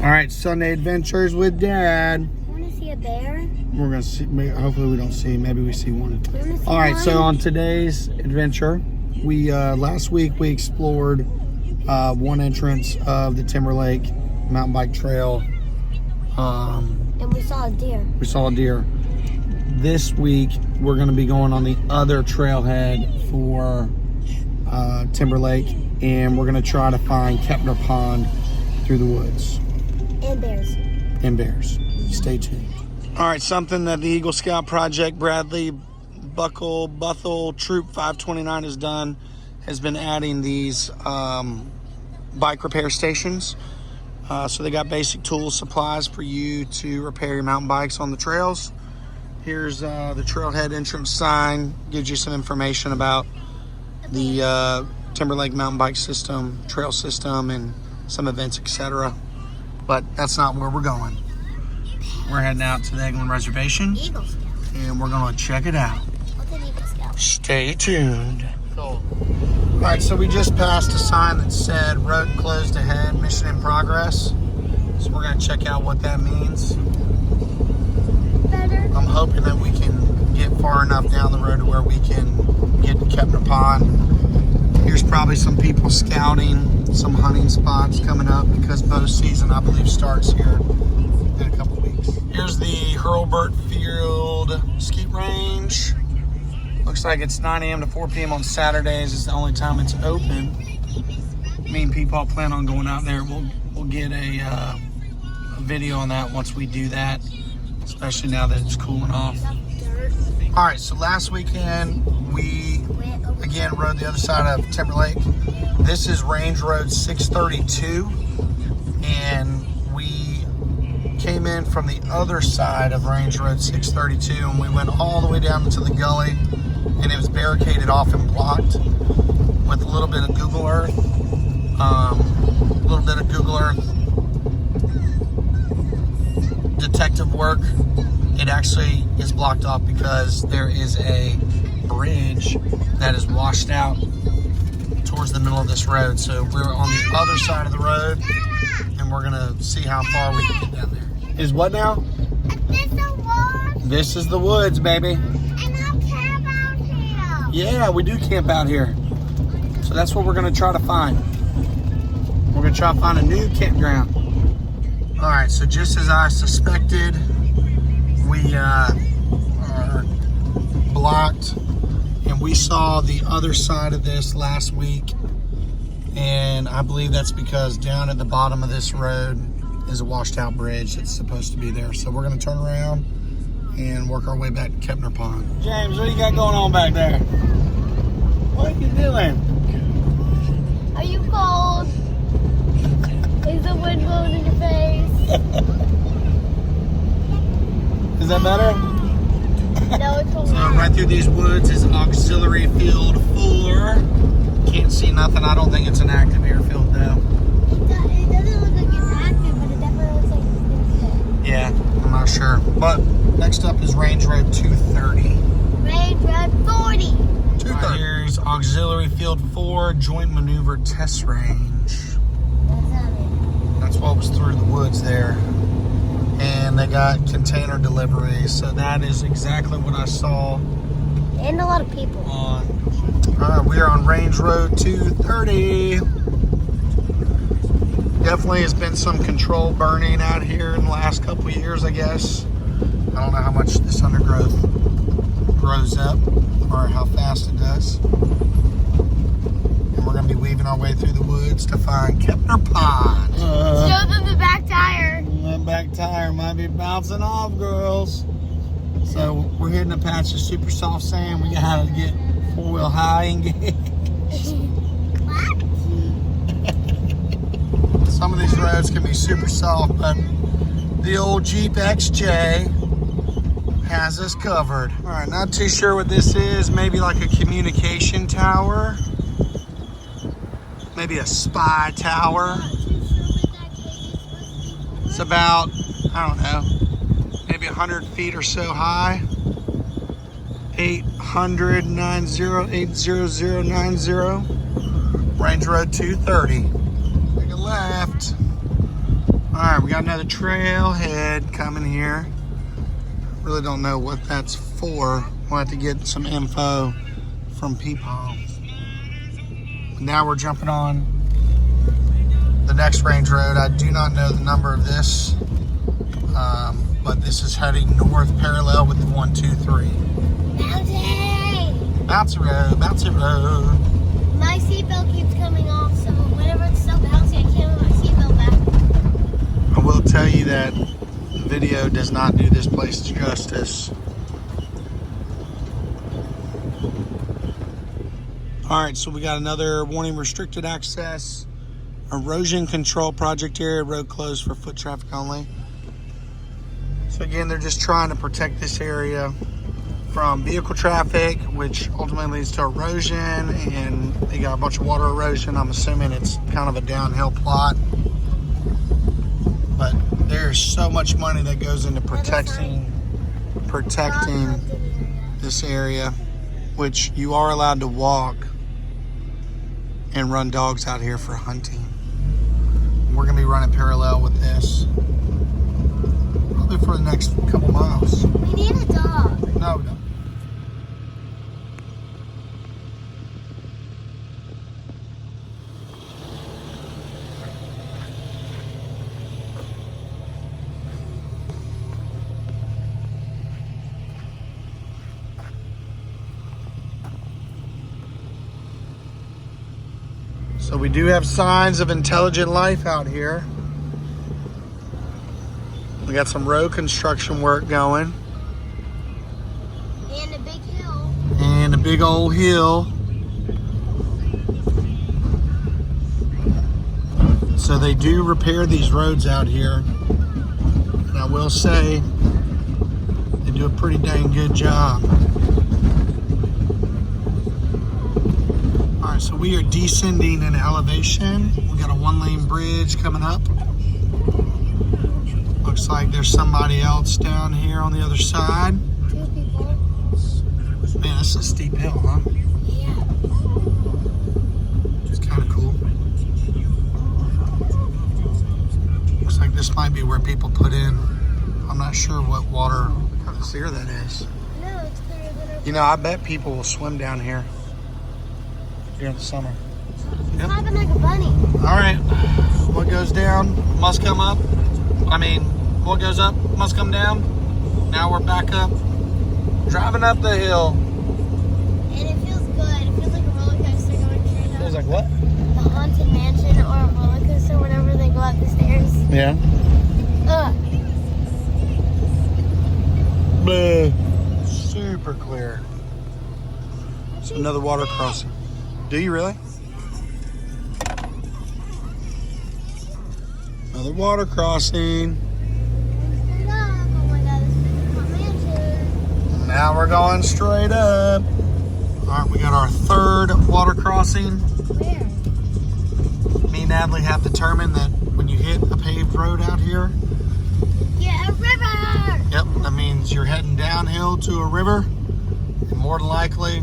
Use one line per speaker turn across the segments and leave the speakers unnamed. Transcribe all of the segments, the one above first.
All right, Sunday adventures with Dad.
Want to see a bear?
We're gonna see. Hopefully, we don't see. Maybe we see one. All right. So on today's adventure, we last week we explored one entrance of the Timberlake mountain bike trail.
And we saw a deer.
We saw a deer. This week we're going to be going on the other trailhead for Timberlake, and we're going to try to find Kepner Pond through the woods.
And bears.
And bears. Stay tuned. All right, something that the Eagle Scout Project Bradley Buthel Troop 529 has done has been adding these bike repair stations. So they got basic tools, supplies for you to repair your mountain bikes on the trails. Here's the trailhead entrance sign. Gives you some information about the Timberlake mountain bike system, trail system, and some events, etc. But that's not where we're going. We're heading out to the Eglin Reservation.
Eagle Scout.
And we're going to check it out.
What's an Eagle Scout?
Stay tuned. Cool. All right, so we just passed a sign that said road closed ahead, mission in progress. So we're going to check out what that means.
Better.
I'm hoping that we can get far enough down the road to where we can get to Kepner Pond. Here's probably some people scouting some hunting spots coming up because bow season, I believe, starts here in a couple weeks. Here's the Hurlburt Field Skeet Range. Looks like it's 9 a.m. to 4 p.m. on Saturdays. It's the only time it's open. Me and people plan on going out there. We'll get a video on that once we do that, especially now that it's cooling off. All right, so last weekend we again rode the other side of Timberlake. This is Range Road 632, and we came in from the other side of Range Road 632, and we went all the way down into the gully, and it was barricaded off and blocked with a little bit of Google Earth. Detective work. It actually is blocked off because there is a bridge that is washed out towards the middle of this road. So we're on the other side of the road, and we're gonna see how far we can get down there. Is what now? This is the woods, baby.
And I'll camp out here.
Yeah, we do camp out here. So that's what we're gonna try to find. We're gonna try to find a new campground. All right, so just as I suspected, we are blocked, and we saw the other side of this last week, and I believe that's because down at the bottom of this road is a washed out bridge that's supposed to be there. So we're gonna turn around and work our way back to Kepner Pond. James, what do you got going on back there? What are you doing?
Are you cold? Is the wind blowing in your face?
Is that better?
No, it's cold.
So right through these woods is Auxiliary Field 4. Can't see nothing. I don't think it's an active airfield though.
It doesn't look like it's active, but it definitely looks like it's there.
Yeah, I'm not sure. But next up is Range Road 230.
Range Road 40.
230. Here's Auxiliary Field 4 Joint Maneuver Test Range. That's what was through the woods there. And they got container deliveries. So that is exactly what I saw.
And a lot of people.
We are on Range Road 230. Definitely has been some control burning out here in the last couple of years, I guess. I don't know how much this undergrowth grows up or how fast it does. And we're going to be weaving our way through the woods to find Kepner Pond.
Show them the back tire.
That back tire might be bouncing off, girls. So we're hitting a patch of super soft sand. We got to get four-wheel high engaged. Some of these roads can be super soft, but the old Jeep XJ has us covered. All right, not too sure what this is. Maybe like a communication tower. Maybe a spy tower. It's about, I don't know, maybe 100 feet or so high. 800-90-80090. Range Road 230. Take a left. Alright, we got another trailhead coming here. Really don't know what that's for. We'll have to get some info from people. Now we're jumping on the next range road. I do not know the number of this, but this is heading north parallel with the 123.
Bouncy!
Bouncy road, bouncy road.
My seatbelt keeps coming off, so whenever it's so bouncy, I can't put my seatbelt back.
I will tell you that the video does not do this place justice. Alright, so we got another warning: restricted access, erosion control project area, road closed for foot traffic only. So again, they're just trying to protect this area from vehicle traffic, which ultimately leads to erosion, and they got a bunch of water erosion. I'm assuming it's kind of a downhill plot. But there's so much money that goes into protecting this area, which you are allowed to walk and run dogs out here for hunting. We're gonna be running parallel with this probably for the next couple miles.
We need a dog.
No, we don't. So we do have signs of intelligent life out here. We got some road construction work going.
And a big hill.
And a big old hill. So they do repair these roads out here. And I will say, they do a pretty dang good job. Alright, so we are descending in elevation. We got a 1-lane bridge coming up. Looks like there's somebody else down here on the other side.
2 people.
Man, this is a steep hill, huh?
Yeah.
It's kind of cool. Looks like this might be where people put in. I'm not sure what water, how clear that is.
No, it's clearer than our...
You know, I bet people will swim down here during the summer.
It's hopping like a bunny.
All right, what goes down must come up. I mean, what goes up must come down. Now we're back up, driving up the hill.
And it feels good. It feels like a roller coaster going straight up.
Feels like what?
The Haunted Mansion or a roller coaster whenever they go up the stairs.
Yeah. Bleh. Super clear. It's another water crossing. Do you really? Another water crossing.
Straight up. Oh my god, this is a mansion.
Now we're going straight up. All right, we got our 3rd water crossing.
Where?
Me and Natalie have determined that when you hit a paved road out here,
Yeah, a river!
yep, that means you're heading downhill to a river. And more than likely,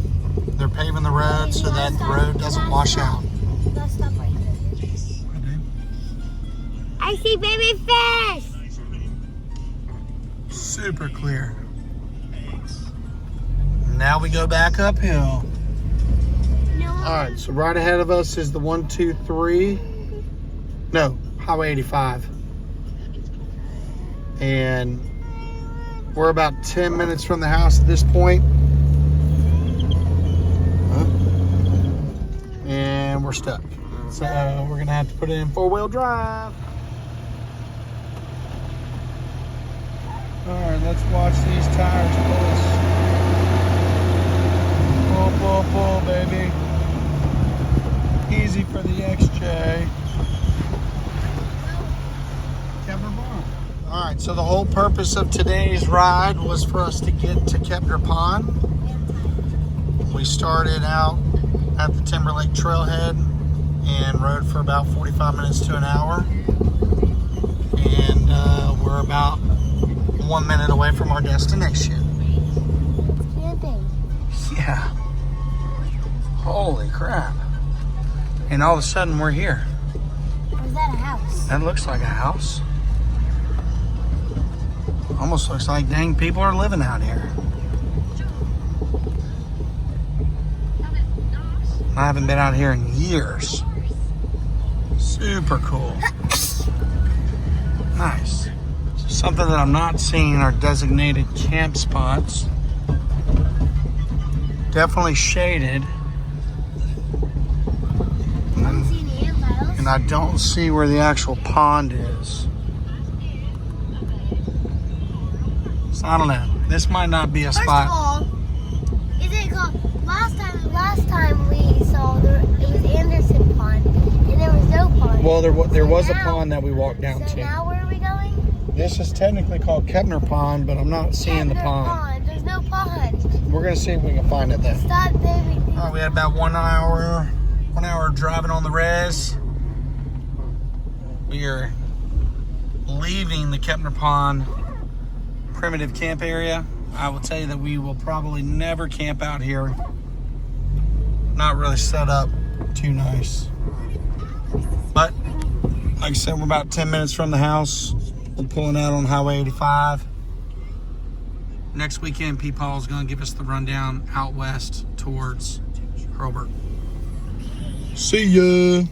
they're paving the road so that the road doesn't wash out.
Let's stop right there. I see baby fish!
Super clear. Now we go back uphill.
No,
All right, so right ahead of us is the 123. No, Highway 85. And we're about 10 minutes from the house at this point. And we're stuck. So we're gonna have to put it in 4-wheel drive. All right, let's watch these tires, boys. Pull, pull, pull, baby. Easy for the XJ. Kepner Pond. All right, so the whole purpose of today's ride was for us to get to Kepner Pond. We started out at the Timberlake Trailhead and rode for about 45 minutes to an hour. And we're about 1 minute away from our destination.
camping.
Yeah. Holy crap. And all of a sudden we're here.
Or is that a house?
That looks like a house. Almost looks like dang people are living out here. I haven't been out here in years. Super cool. Nice. Something that I'm not seeing are designated camp spots. Definitely shaded. And I don't see where the actual pond is. So I don't know. This might not be a spot.
First of all, is it called? Last time we saw it was Anderson Pond, and there was no pond.
Well, there was a
now-
pond that we walked down
So
to.
now where are we going?
This is technically called Kepner Pond, but I'm not seeing the
Kepner
pond.
There's no pond.
We're gonna see if we can find it then.
Stop, baby.
All right, we had about 1 hour driving on the res. We are leaving the Kepner Pond primitive camp area. I will tell you that we will probably never camp out here. Not really set up too nice. But like I said, we're about 10 minutes from the house. We're pulling out on Highway 85. Next weekend, P-Paul is going to give us the rundown out west towards Hurlburt. See ya.